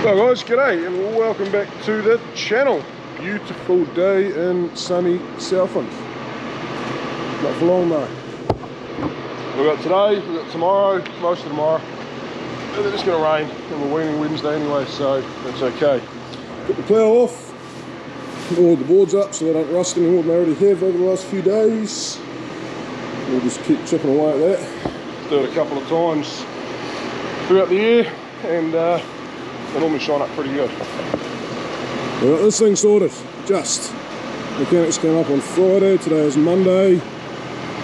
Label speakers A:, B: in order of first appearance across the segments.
A: Well guys, g'day and welcome back to the channel. Beautiful day in sunny Southland. Not for long though. We've got today, we've got tomorrow, most of tomorrow. And then it's going to rain and we're weaning Wednesday anyway, so that's okay. Put the plough off, all the boards up so they don't rust any more than they already have over the last few days. We'll just keep chipping away at that. Do it a couple of times throughout the year and they normally shine up pretty good. We got this thing sorted, just. Mechanics came up on Friday, today is Monday.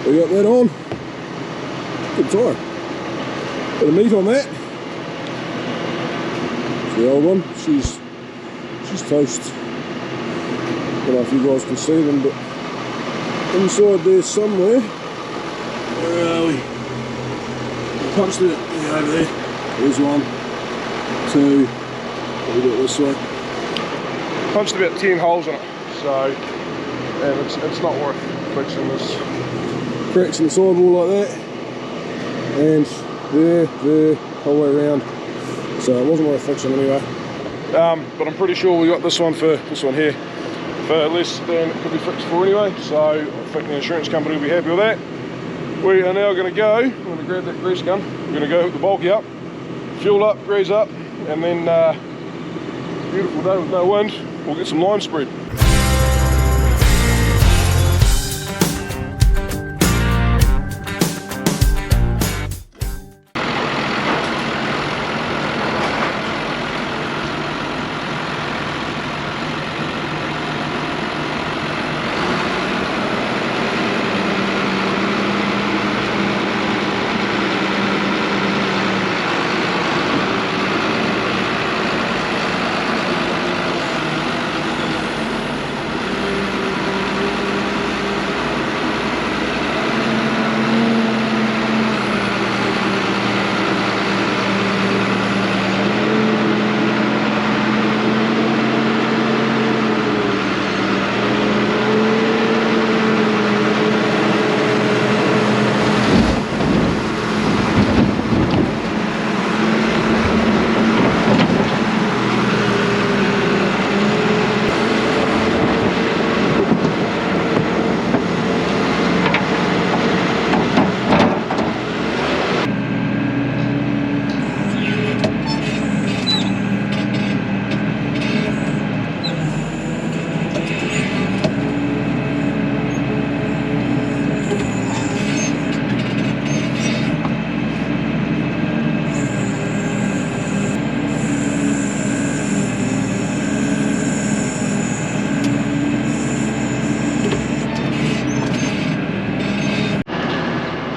A: We got that on. Good time. Bit of meat on that. It's the old one, she's toast. I don't know if you guys can see them, but inside there somewhere, where are we? Punched it, yeah, over there. There's one, two, what we do it this way. Punched about 10 holes in it, so and it's not worth fixing this. Cracks in the sidewall like that, and there, whole way around. So it wasn't worth fixing anyway. But I'm pretty sure we got this one for this one here for less than it could be fixed for anyway. So I think the insurance company will be happy with that. We are now going to go. I'm going to grab that grease gun. We're going to go hook the bulky up, fuel up, grease up, and then beautiful day with no wind. We'll get some lime spread.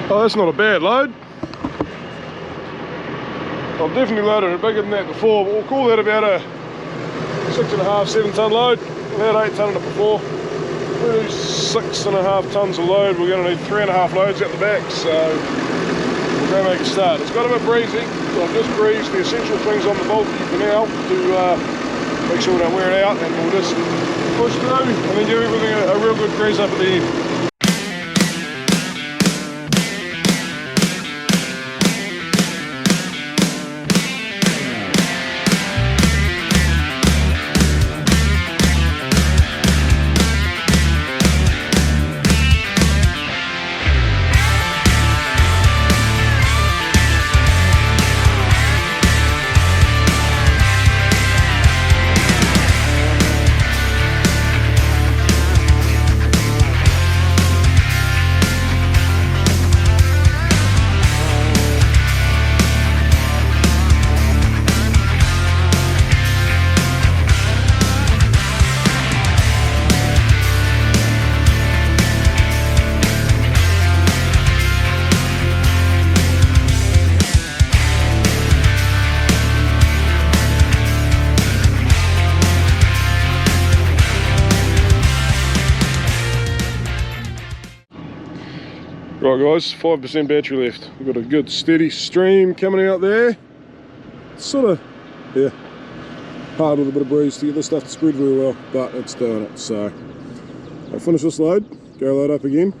A: Oh, that's not a bad load. I've definitely loaded it bigger than that before, but we'll call that about a 6.5, 7 tonne load. We had 8 tonne in it before. We do 6.5 tonnes of load. We're going to need 3.5 loads out the back, so we'll go make a start. It's got a bit breezy, so I've just greased the essential things on the bulky for now to make sure we don't wear it out, and we'll just push through and then give everything a real good grease up at the end. Right guys, 5% battery left. We've got a good steady stream coming out there. Sort of, yeah, hard with a bit of breeze to get this stuff to spread very well, but it's doing it. So I'll finish this load, go load up again,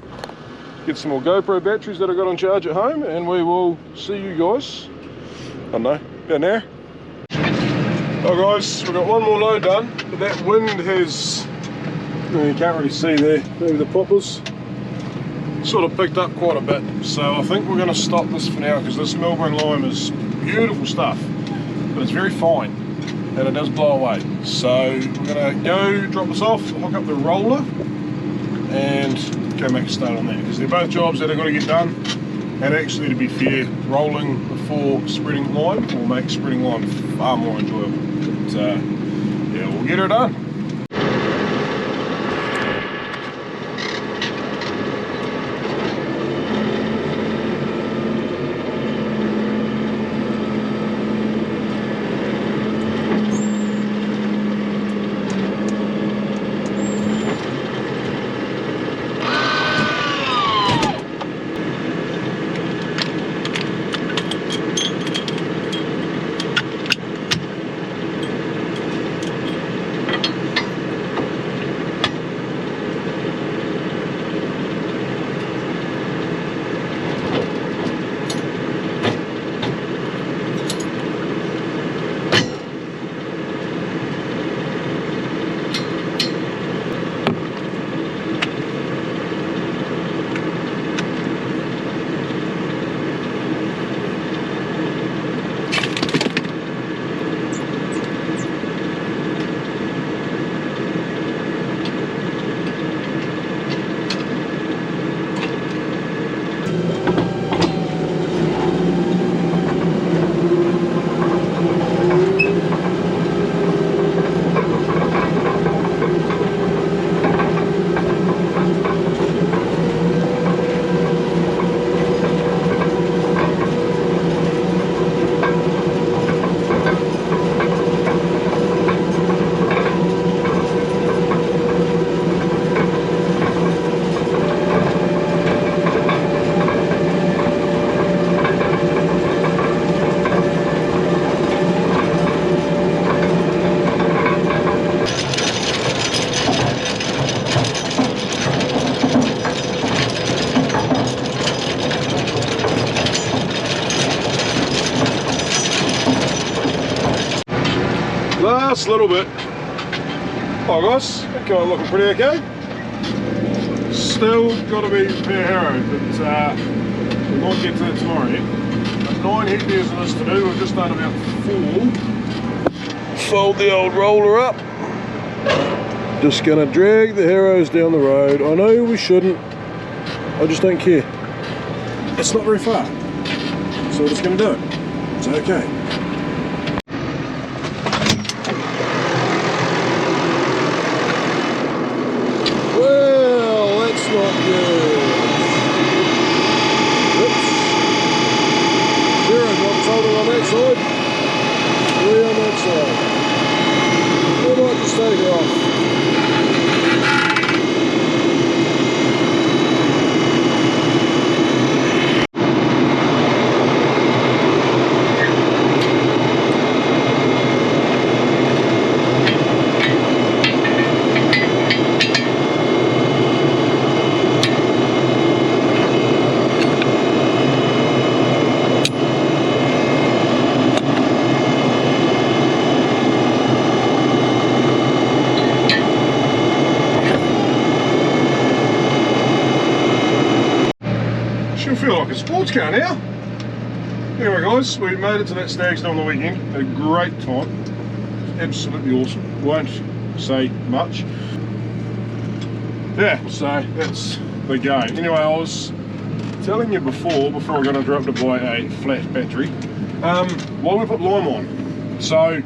A: get some more GoPro batteries that I got on charge at home, and we will see you guys, I don't know, about an hour. Oh guys, we've got one more load done, but that wind has, you can't really see there, maybe the poppers, sort of picked up quite a bit. So I think we're going to stop this for now, because this Melbourne lime is beautiful stuff, but it's very fine and it does blow away. So we're going to go drop this off, hook up the roller and go make a start on that, because they're both jobs that I've got to get done. And actually, to be fair, rolling before spreading lime will make spreading lime far more enjoyable. But yeah, we'll get her done. Last little bit. Oh guys, okay, looking pretty okay. Still got to be fair harrowed, but we won't get to that tomorrow yet. 9 hectares of this to do. We've just done about 4. Fold the old roller up. Just gonna drag the harrows down the road. I know we shouldn't. I just don't care. It's not very far, so we're just gonna do it. It's okay. Not good. Oops. 0 drops holding on that side. 3 on that side. We might just take her off. Feel like a sports car now. Anyway guys, we made it to that Stags Do on the weekend. Had a great time. Absolutely awesome. Won't say much. Yeah, so that's the game. Anyway, I was telling you before I got interrupted by a flat battery, why we put lime on. So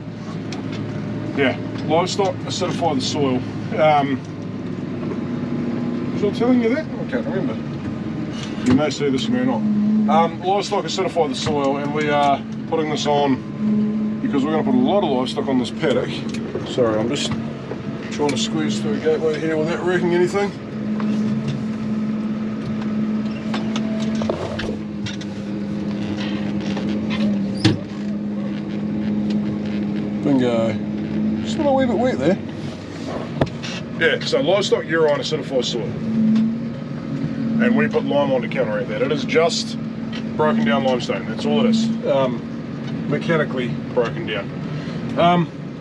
A: yeah, livestock acidify the soil. Was I telling you that? I can't remember. You may see this, you may not. Livestock acidify the soil, and we are putting this on because we're going to put a lot of livestock on this paddock. Sorry, I'm just trying to squeeze through a gateway here without wrecking anything. Bingo. Just a wee bit wet there. Yeah, so livestock urine acidifies soil. And we put lime on to counteract that. It is just broken down limestone, that's all it is. Mechanically broken down.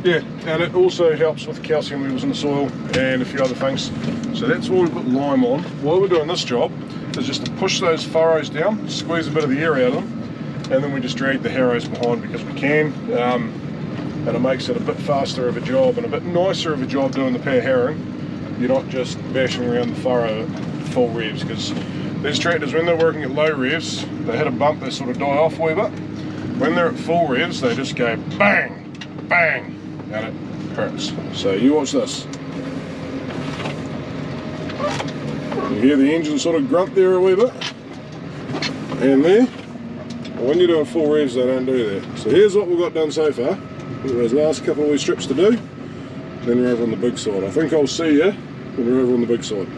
A: Yeah, and it also helps with calcium levels in the soil and a few other things. So that's why we put lime on. While we're doing this job is just to push those furrows down, squeeze a bit of the air out of them, and then we just drag the harrows behind because we can. And it makes it a bit faster of a job and a bit nicer of a job doing the pear harrowing. You're not just bashing around the furrow at full revs, because these tractors, when they're working at low revs, they hit a bump, they sort of die off a wee bit. When they're at full revs, they just go bang, bang, and it hurts. So you watch this. You hear the engine sort of grunt there a wee bit, and there. When you're doing full revs, they don't do that. So here's what we've got done so far. Those last couple of wee strips to do, then we're over on the big side. I think I'll see you when we're over on the big side.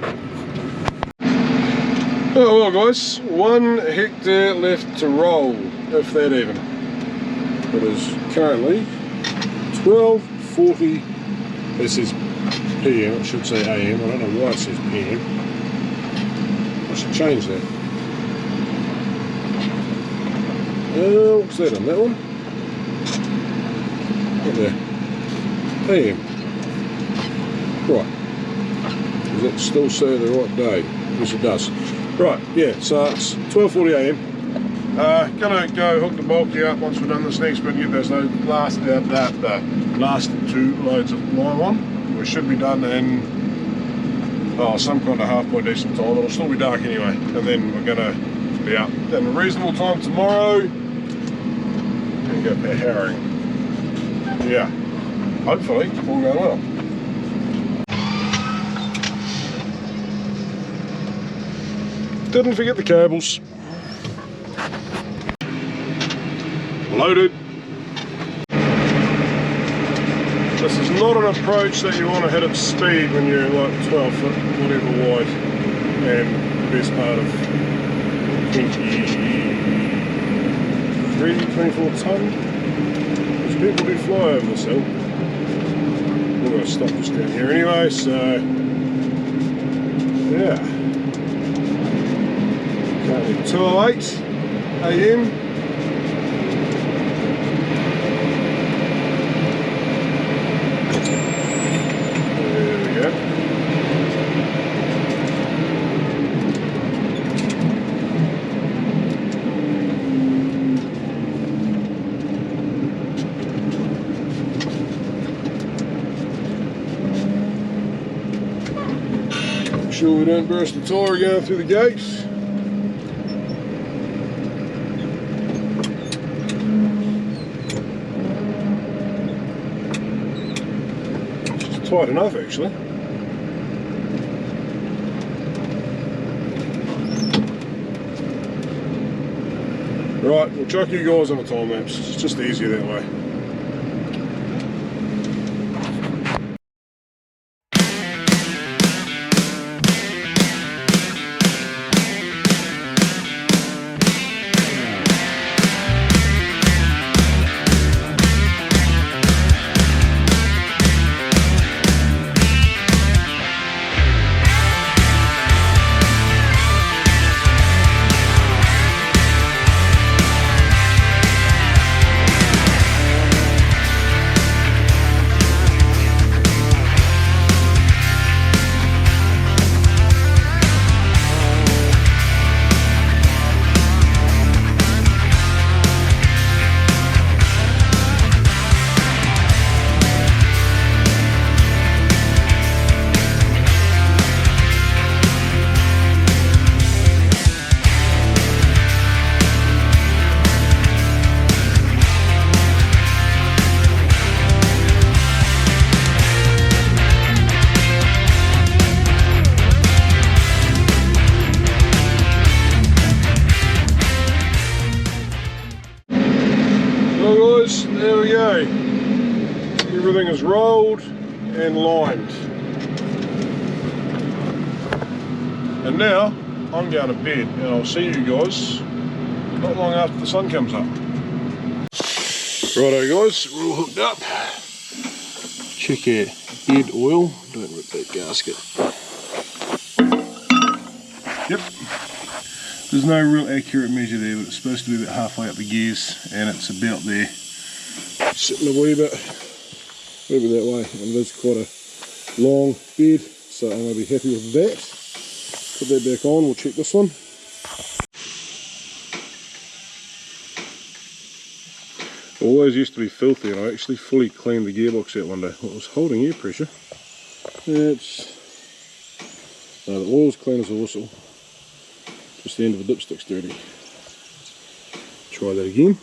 A: Oh well guys, 1 hectare left to roll, if that even. It is currently 12:40. This is PM, it should say AM. I don't know why it says PM. I should change that. What's that on that one? What there? AM. Right. Does that still say the right day? Yes it does. Right, yeah, so it's 12:40 AM. Gonna go hook the bulky up once we've done this next bit and get those last 2 loads of lime on. We should be done in some kind of halfway decent time. It'll still be dark anyway, and then we're gonna be out in a reasonable time tomorrow and go pear harrowing. Yeah, hopefully all going well. Didn't forget the cables. Loaded. This is not an approach that you want to hit at speed when you're like 12 foot, whatever wide, and the best part of 24 tonne. Because people do fly over this hill. We're going to stop this down here anyway, so yeah. Currently 2:08 AM. Sure we don't burst the tire going through the gates. It's tight enough actually. Right, we'll chuck you guys on the time lapse. It's just easier that way. There we go. Everything is rolled and lined. And now I'm going to bed and I'll see you guys not long after the sun comes up. Righto guys, we're all hooked up. Check our bed oil. Don't rip that gasket. Yep. There's no real accurate measure there, but it's supposed to be about halfway up the gears and it's about there. Sitting a wee bit Leave it that way, and it is quite a long bed, so I'm going to be happy with that. Put that back on, we'll check this one. Always used to be filthy, and I actually fully cleaned the gearbox out one day. It was holding air pressure. It's... No, the oil's clean as a whistle. Just the end of the dipstick's dirty. Try that again.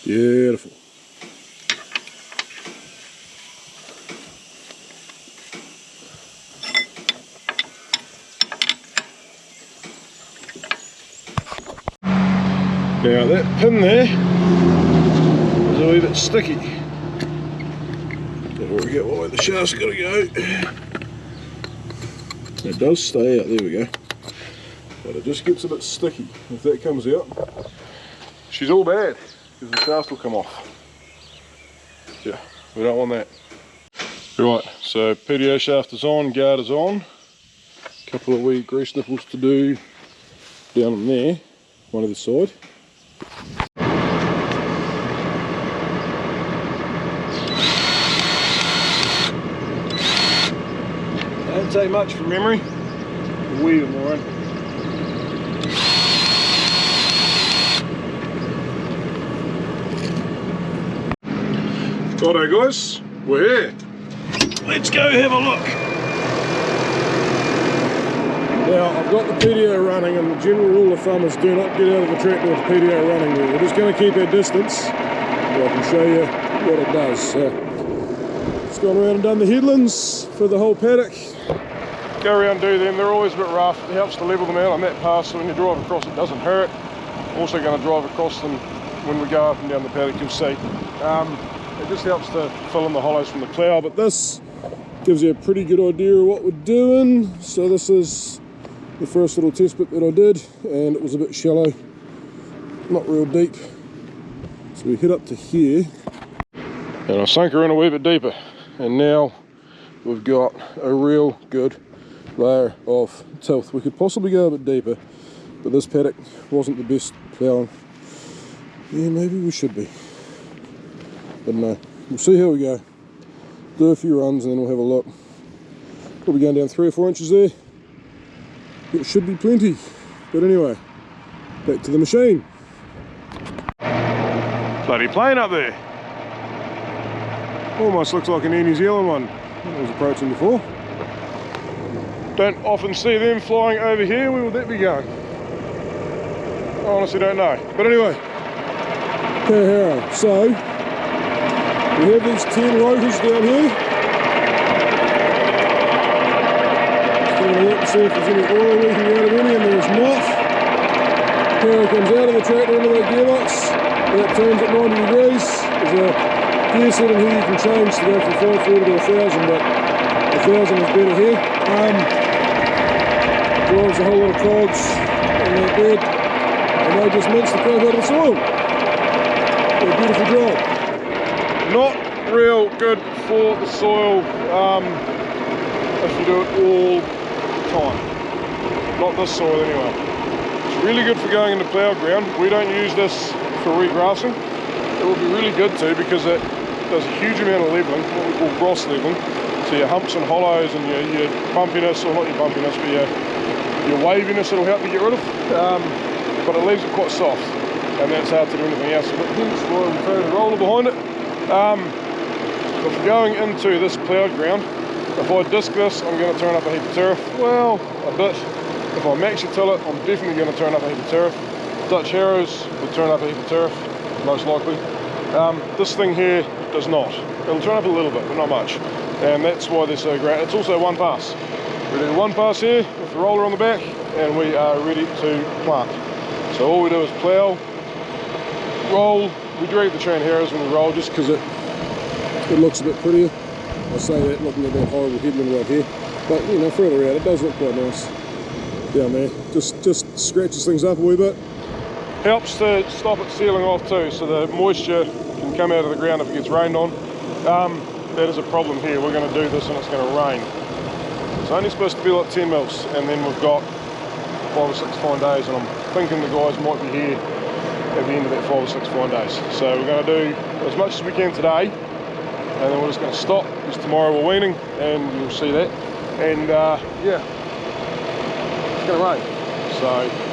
A: Beautiful. Now that pin there is a wee bit sticky. Don't worry about where the shaft's got to go. It does stay out, there we go. But it just gets a bit sticky. If that comes out, she's all bad, because the shaft will come off. Yeah, we don't want that. Right, so PDO shaft is on, guard is on. A couple of wee grease nipples to do down on there, one either side. Don't take much from memory. A wee bit more in. Righto guys, we're here. Let's go have a look. Now I've got the PDO running, and the general rule of thumb is do not get out of the tractor with the PDO running. We're just going to keep our distance, but I can show you what it does. So, it's gone around and done the headlands for the whole paddock. Go around and do them, they're always a bit rough. It helps to level them out on that pass, so when you drive across it doesn't hurt. Also going to drive across them when we go up and down the paddock, you'll see. It just helps to fill in the hollows from the plough, but this gives you a pretty good idea of what we're doing. So this is the first little test bit that I did, and it was a bit shallow, not real deep. So we hit up to here, and I sunk her in a wee bit deeper, and now we've got a real good layer of tilth. We could possibly go a bit deeper, but this paddock wasn't the best ploughing. Yeah, maybe we should be. But no, we'll see how we go. Do a few runs and then we'll have a look. Probably going down 3 or 4 inches there. It should be plenty. But anyway, back to the machine. Bloody plane up there. Almost looks like an Air New Zealand one I was approaching before. Don't often see them flying over here. Where would that be going? I honestly don't know. But anyway, Kohara. So, we have these 10 rotors down here. Just having a look to see if there's any oil leaking out of any, and there's not. Power comes out of the tractor into that gearbox. That turns at 90 degrees. There's a gear setting here you can change to go from 540 to 1000, but 1000 is better here. Drives a whole lot of cogs on that bed, and they just mince the crap out of the soil. Do a beautiful job. Not real good for the soil if you do it all the time. Not this soil anyway. It's really good for going into ploughed ground. We don't use this for regrassing. It would be really good too, because it does a huge amount of levelling, what we call gross levelling. So your humps and hollows and your bumpiness, or not your bumpiness, but your waviness it'll help you get rid of. But it leaves it quite soft, and that's hard to do anything else. But hence why we throw the roller behind it. If we're going into this ploughed ground, if I disc this, I'm going to turn up a heap of turf. Well, a bit. If I maxi till it, I'm definitely going to turn up a heap of turf. Dutch Harrows will turn up a heap of turf, most likely. This thing here does not. It'll turn up a little bit, but not much. And that's why they're so great. It's also one pass. We do one pass here with the roller on the back, and we are ready to plant. So all we do is plough, roll. We drag the chain Harrows when we roll, just because it looks a bit prettier. I say that looking at that horrible headland right here, but you know, further out it does look quite nice down there. Just scratches things up a wee bit. Helps to stop it sealing off too, so the moisture can come out of the ground if it gets rained on. That is a problem here. We're going to do this and it's going to rain. It's only supposed to be like 10 mils, and then we've got 5 or 6 fine days, and I'm thinking the guys might be here at the end of that 5 or 6 fine days. So we're going to do as much as we can today, and then we're just going to stop because tomorrow we're weaning, and you'll see that. And yeah, it's going to rain. So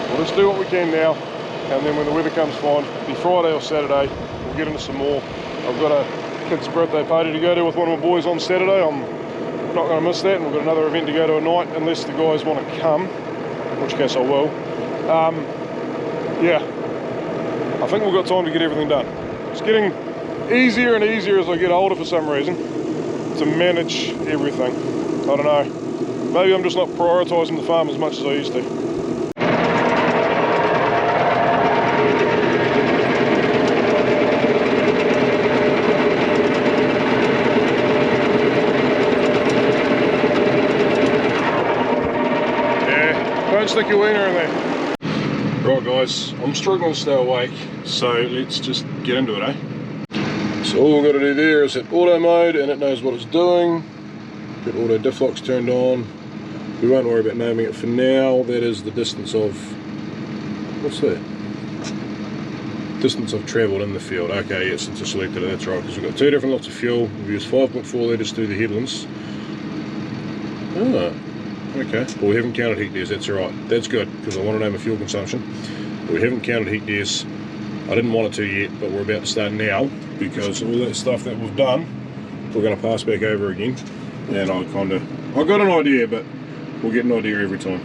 A: we'll just do what we can now, and then when the weather comes fine, it'll be Friday or Saturday, we'll get into some more. I've got a kid's birthday party to go to with one of my boys on Saturday. I'm not going to miss that, and we've got another event to go to at night, unless the guys want to come, in which case I will. Yeah, I think we've got time to get everything done. It's getting easier and easier as I get older for some reason to manage everything. I don't know, maybe I'm just not prioritising the farm as much as I used to. Don't stick your wiener in there. Right guys, I'm struggling to stay awake, so let's just get into it, eh? So all we've got to do there is hit auto mode and it knows what it's doing. Get auto diff locks turned on. We won't worry about naming it for now. That is the distance of, what's that? Distance I've travelled in the field. Okay, yeah, since I selected it, that's right, because we've got 2 different lots of fuel. We've used 5.4 litres through the headlands. Ah. Okay, well we haven't counted heat days, that's alright. That's good, because I want to know my fuel consumption. But we haven't counted heat days. I didn't want it to yet, but we're about to start now, because all that stuff that we've done, we're going to pass back over again. And I got an idea, but we'll get an idea every time.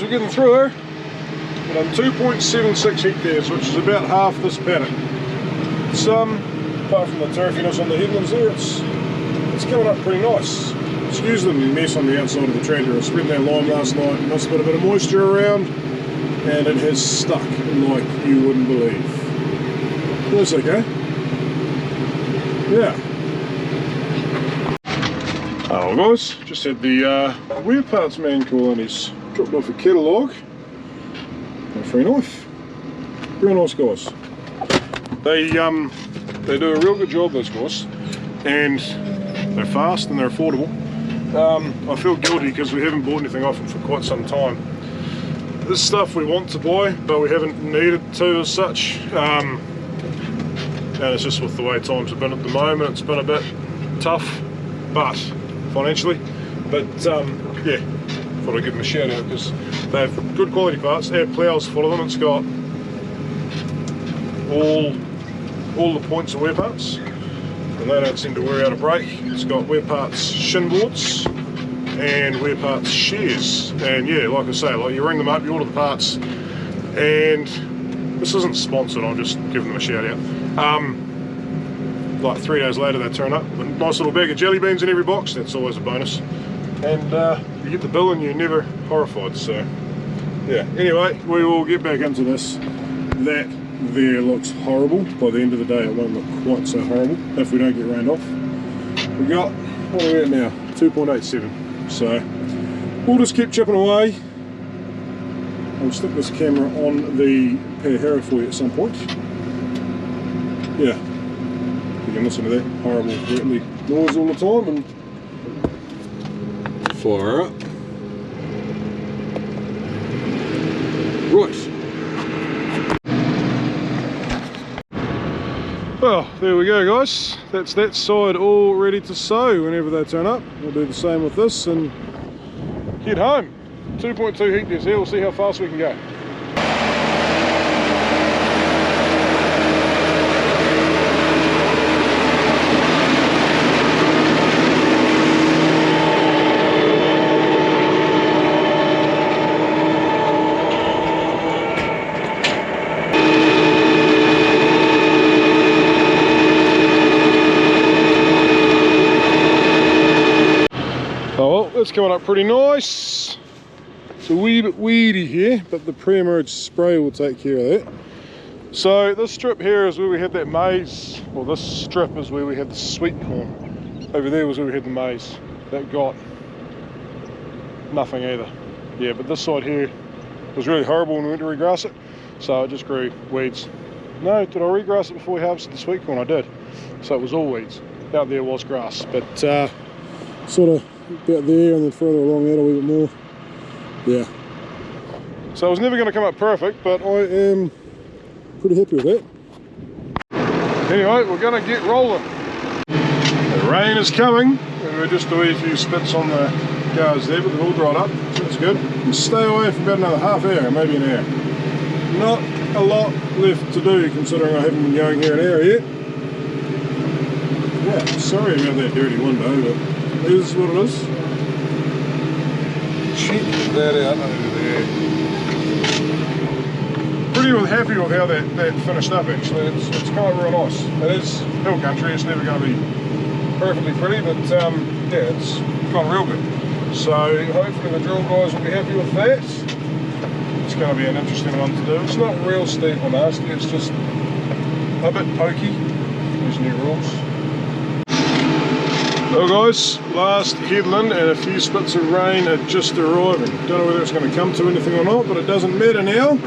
A: We're getting through here. We've done 2.76 hectares, which is about half this paddock. It's apart from the turfiness on the headlands there, it's coming up pretty nice. Excuse the mess on the outside of the tractor. I spread that lime last night, must have got a bit of moisture around, and it has stuck like you wouldn't believe. That's okay. Yeah. Oh guys, just had the wear parts man call in. He's dropped off a catalogue and a free knife. Real nice guys. They do a real good job, those guys, and they're fast and they're affordable. I feel guilty because we haven't bought anything off them for quite some time. This stuff we want to buy, but we haven't needed to as such. And it's just with the way times have been at the moment, it's been a bit tough, but financially. But yeah, thought I'd give them a shout out because they have good quality parts. They have ploughs full of them. It's got all the points of wear parts, and they don't seem to wear out a brake. It's got wear parts shin boards and wear parts shears, and yeah, like I say, like you ring them up, you order the parts, and this isn't sponsored, I'm just giving them a shout out. Like 3 days later they turn up with a nice little bag of jelly beans in every box. That's always a bonus, and you get the bill and you're never horrified. So yeah, anyway, we will get back into this. That there looks horrible. By the end of the day it won't look quite so horrible if we don't get rained off. We got, what are we at now? 2.87. So we'll just keep chipping away. I'll stick this camera on the Pahara for you at some point. Yeah, you can listen to that horrible rattly noise all the time and fire up. Right. Well, there we go guys, that's that side all ready to sow whenever they turn up. We'll do the same with this and head home. 2.2 hectares here, we'll see how fast we can go. That's coming up pretty nice. It's a wee bit weedy here, but the pre-emerge spray will take care of that. So this strip here is where we had that maize, well this strip is where we had the sweet corn. Over there was where we had the maize. That got nothing either. Yeah, but this side here was really horrible when we went to regrass it, so it just grew weeds. No, did I regrass it before we harvested the sweet corn? I did. So it was all weeds. Out there was grass, but sort of about there and then further along that a wee bit more. Yeah. So it was never going to come up perfect, but I am pretty happy with that. Anyway, we're going to get rolling. The rain is coming, and we're just doing a few spits on the cars there, but they're all dried up, so that's good. And stay away for about another half hour, maybe an hour. Not a lot left to do, considering I haven't been going here an hour yet. Yeah, sorry about that dirty window, but it is what it is. Check that out over there. Pretty happy with how that finished up actually. It's come out real nice. It is hill country, it's never going to be perfectly pretty, but yeah, it's gone real good. So hopefully the drill guys will be happy with that. It's going to be an interesting one to do. It's not real steep or nasty, it's just a bit pokey. There's new rules. Well guys, last headland and a few spits of rain are just arriving. Don't know whether it's going to come to anything or not, but it doesn't matter now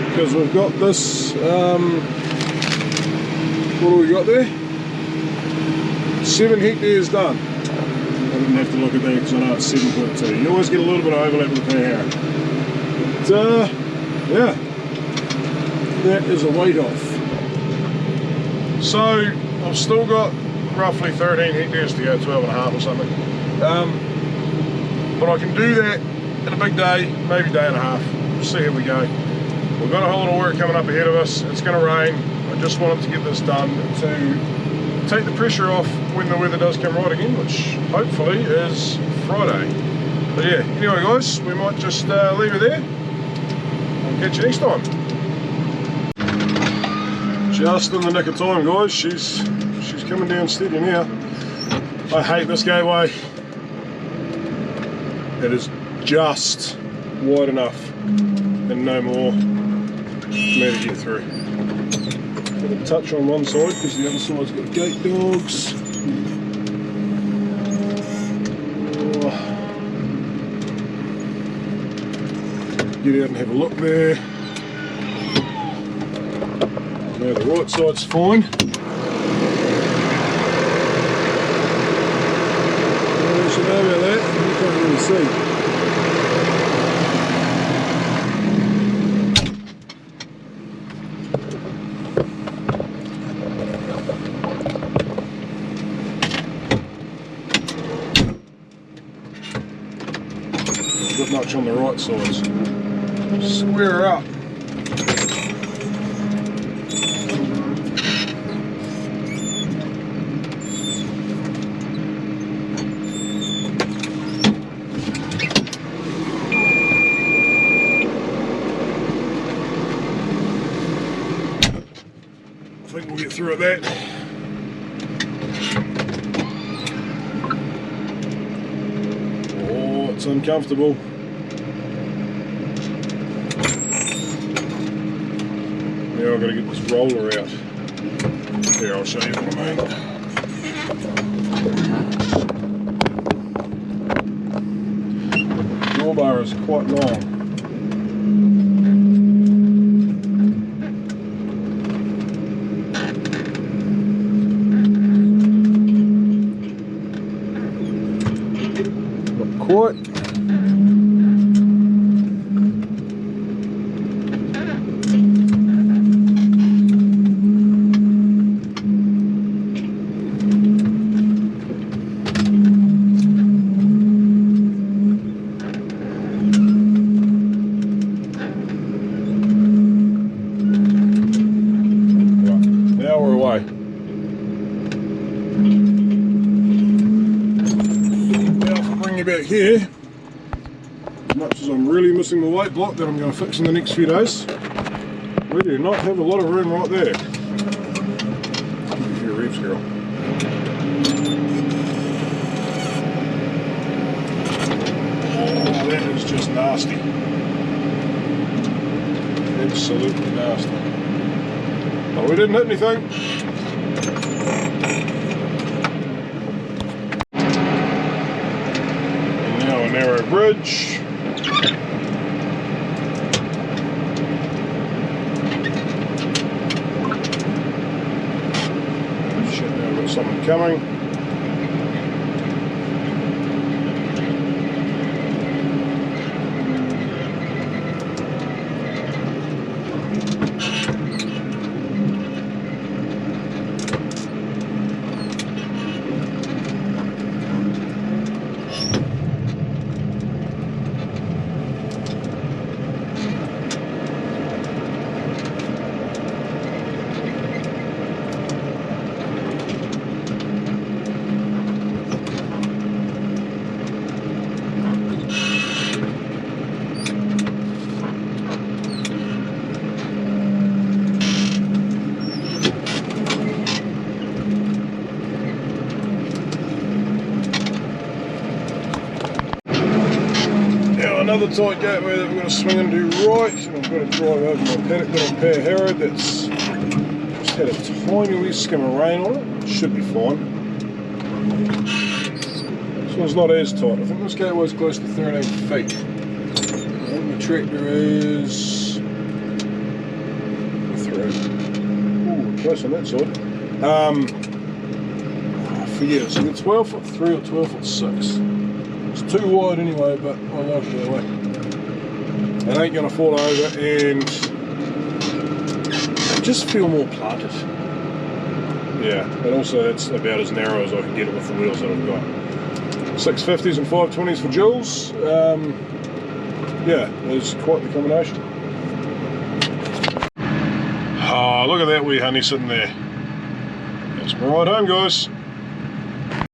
A: because we've got this, what do we got there? 7 hectares done. I didn't have to look at that because I know it's 7.2. You always get a little bit of overlap with the hair. But yeah, that is a weight off. So I've still got roughly 13 hectares to go, 12 and a half or something. But I can do that in a big day, maybe day and a half. We'll see how we go. We've got a whole lot of work coming up ahead of us. It's going to rain. I just wanted to get this done to take the pressure off when the weather does come right again, which hopefully is Friday. But yeah, anyway guys, we might just leave it there. I'll catch you next time. Just in the nick of time guys, she's coming down steady now. I hate this gateway. It is just wide enough and no more for me to get through. Got a touch on one side because the other side's got gate dogs. Oh. Get out and have a look there. Now the right side's fine. You should know about that, you can't really see. Not much on the right sides. Square her up. I think we'll get through that. Oh, it's uncomfortable. Now I've got to get this roller out. Here, I'll show you what I mean. The drawbar is quite long. Quite. Now we're away. Back here, as much as I'm really missing the weight block that I'm going to fix in the next few days, we do not have a lot of room right there. Give you a few reefs, girl. that is just nasty. Absolutely nasty. Oh, we didn't hit anything. And now a narrow bridge. Shit, now we've got something coming. Another tight gateway that we're going to swing into right, and I'm going to drive over my paddock little Pear Harrow that's just had a tiny wee skim of rain on it. Should be fine. This one's not as tight. I think this gateway's close to 13 feet. I think the tractor is 3. Ooh, close on that side. I forget, it's either 12 foot 3 or 12 foot 6. It's too wide anyway, but I like it that way. It ain't going to fall over, and I just feel more planted. Yeah, and also it's about as narrow as I can get it with the wheels that I've got. 650s and 520s for Jules. Yeah, it's quite the combination. Oh, look at that wee honey sitting there. That's my ride home, guys.